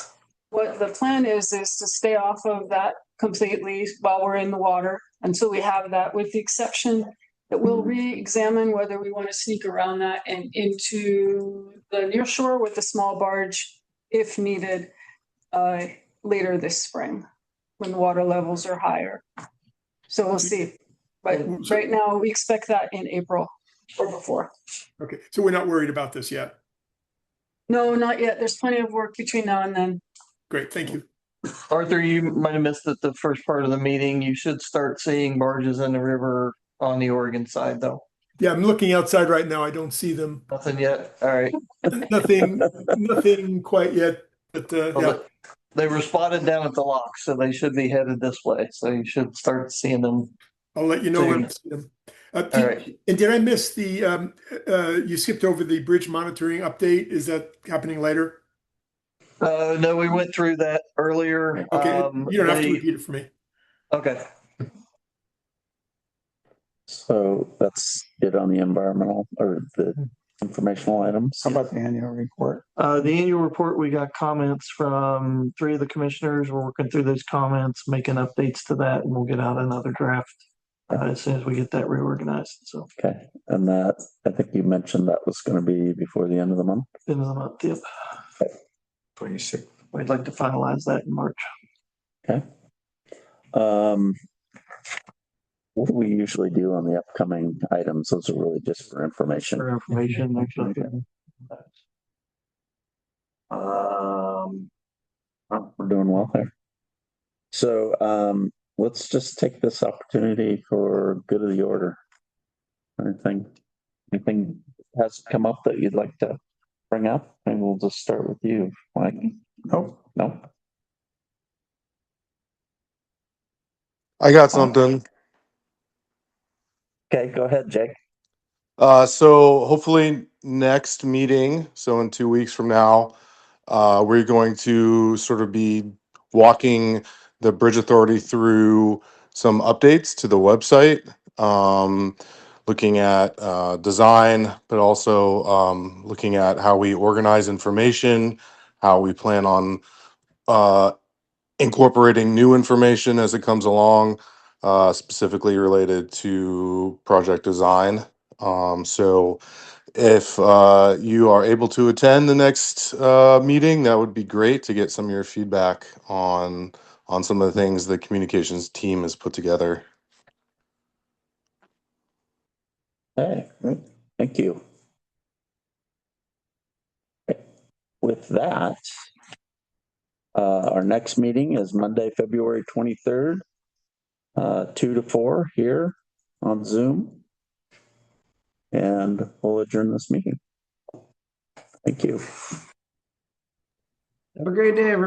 what the plan is to stay off of that completely while we're in the water until we have that, with the exception that we'll re-examine whether we want to sneak around that and into the near shore with a small barge if needed later this spring when the water levels are higher. So we'll see. But right now we expect that in April or before.
Okay, so we're not worried about this yet.
No, not yet. There's plenty of work between now and then.
Great, thank you.
Arthur, you might have missed it the first part of the meeting. You should start seeing barges in the river on the Oregon side, though.
Yeah, I'm looking outside right now. I don't see them.
Nothing yet. All right.
Nothing quite yet, but yeah.
They were spotted down at the lock, so they should be headed this way. So you should start seeing them.
I'll let you know when I see them. Pete,
right.
And did I miss the, you skipped over the bridge monitoring update? Is that happening later?
No, we went through that earlier.
Okay, you don't have to repeat it for me.
Okay.
So that's it on the environmental or the informational items.
How about the annual report?
The annual report, we got comments from 3 of the commissioners. We're working through those comments, making updates to that, and we'll get out another draft as soon as we get that reorganized. So
Okay, and that, I think you mentioned that was going to be before the end of the month.
end of the month, yep.
26.
We'd like to finalize that in March.
Okay. What do we usually do on the upcoming items? Those are really just for information.
For information, actually.
We're doing well there. So let's just take this opportunity for good of the order. Anything has come up that you'd like to bring up? And we'll just start with you, Mike.
Nope.
No.
I got something.
Okay, go ahead, Jake.
So hopefully next meeting, so in 2 weeks from now, we're going to sort of be walking the Bridge Authority through some updates to the website, looking at design, but also looking at how we organize information, how we plan on incorporating new information as it comes along, specifically related to project design. So if you are able to attend the next meeting, that would be great to get some of your feedback on some of the things the communications team has put together.
Hey, thank you. With that, our next meeting is Monday, February 23rd, 2 to 4 here on Zoom. And we'll adjourn this meeting. Thank you.
Have a great day, everybody.